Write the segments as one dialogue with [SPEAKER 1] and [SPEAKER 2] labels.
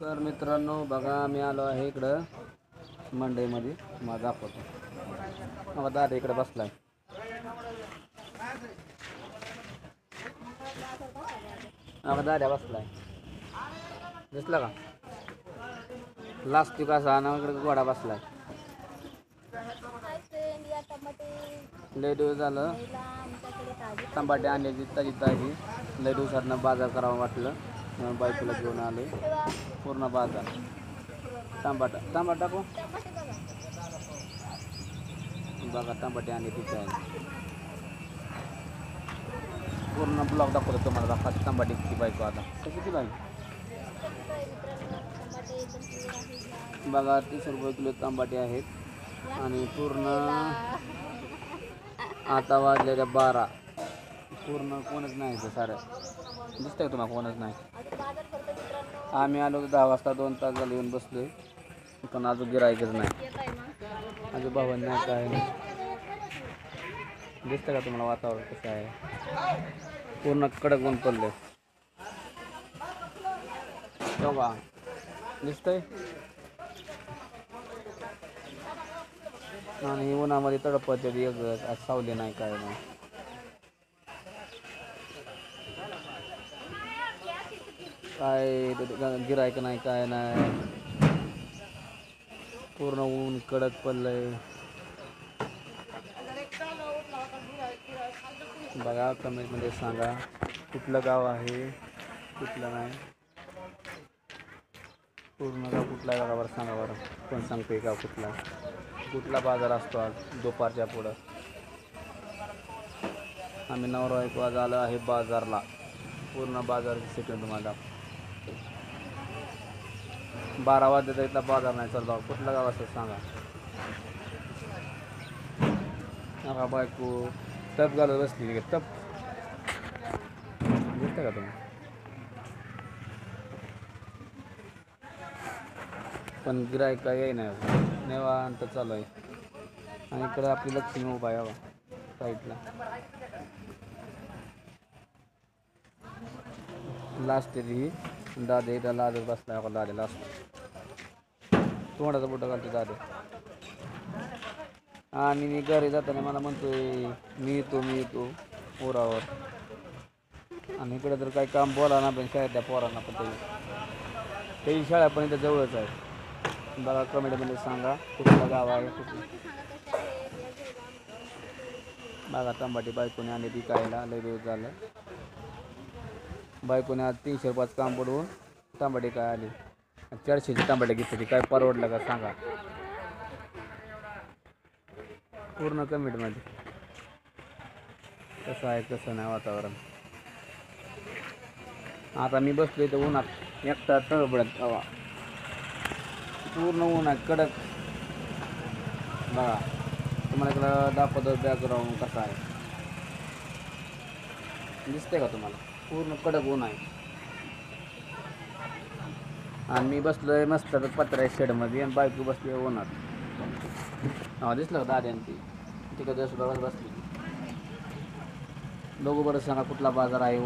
[SPEAKER 1] तर मित्रांनो बघा मी आलो आहे इकडं मंडईमध्ये मला दाखवतो. मला दादा इकडे बसलाय. मला दादा बसलाय दिसला का? लास्टिक असा ना इकडे घोडा बसलाय. लय दिवस झालं टमाटे आणल्याची ताजी ताजी लय दिवसातनं बाजार करावं वाटलं म्हणून बायकोला घेऊन आले. पूर्ण बाजार टमाटा टाकू बघा टमाटे आणले तिथे आहे. पूर्ण ब्लॉक दाखवतो तुम्हाला. दाखवा टमाट्याची बायको आता किती बाई बघा 30 रुपये किलो टमाटे आहेत आणि पूर्ण आता वाजलेल्या 12. पूर्ण कोणच नाही इथं सारं दिसतंय तुम्हाला कोणच नाही. आम्ही आलो 10 वाजता 2 तास झाले येऊन बसलोय पण अजून गिरायकच नाही. अजून भावन नाही काय नाही. दिसतं का तुम्हाला वातावरण कसं आहे? पूर्ण कडक ऊन पडले बघा दिसतंय. आणि उन्हामध्ये तडपते वेगळंच. आज सावली नाही काय नाही. काय गिरायक नाही काय नाही. पूर्ण ऊन कडक पडलंय बघा. कमेंटमध्ये सांगा कुठलं गाव आहे कुठलं नाही. पूर्ण गाव कुठला गावावर सांगा बरं. कोण सांगते गाव कुठला बाजार असतो आज दुपारच्या पुढं. आम्ही 9 वाजता आलो आहे बाजारला. पूर्ण बाजारची सेकंड तुम्हाला 12 वाजता इथला बाजार नाही चालला. कुठलं गाव असं सांगा. नका बायको टप घालत बसली टप दिसतं का तुम्ही? पण गिरायक काय येई नाही. निवांत चालू आहे. आणि इकडं आपली लक्ष्मी उभा आहे साईडला. लास्ट ही दादे इथं लादत बसलाय का दादे लास्ट तोंडाचं बोटं घालते दादे. आणि मी घरी जाताना मला म्हणतोय मी येतो पोरावर. आणि इकडे तर काही काम बोला ना पण शाळेतल्या पोरांना पण तेही शाळा पण इथं जवळच आहे. बघा कमेंटमध्ये सांगा कुठलं गाव आहे कुठलं. बघा टमाटे बायकोने आणली ती कायला लय दिवस झालं. बायकोने आज 300 रुपयाचं काम पडवून टमाटे काय आले 400चे टमाटे घेतले. काय परवडलं का सांगा पूर्ण कमेंटमध्ये. कसं आहे कसं नाही वातावरण. आता मी बसलो इथं उन्हात एकटा तळबडत हवा. पूर्ण ऊन आहे कडक. बघा तुम्हाला इकडं दाखवतो बॅकग्राऊंड कसा आहे दिसतंय का तुम्हाला? पूर्ण कडक ऊन आहे. आणि मी बसलोय मस्त पत्र्या शेडमध्ये आणि बायको बसली उन्हात. दिसलं का दाद्यान ती तिकडे बघत बसली. बघू बरं सांगा कुठला बाजार आहे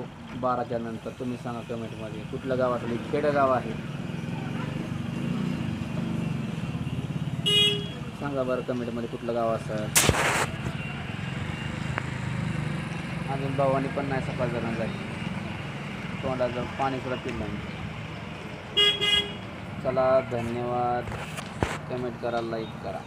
[SPEAKER 1] 12च्या नंतर. तुम्ही सांगा कमेंटमध्ये कुठलं गाव असेल. खेडेगाव आहे सांगा बरं कमेंटमध्ये कुठलं गाव असेल. अजून भावानी पण नाही सकाळ जण जाईल. तोंडाचं पाणी सुद्धा पिलं नाही. चला धन्यवाद. कमेंट करा लाईक करा.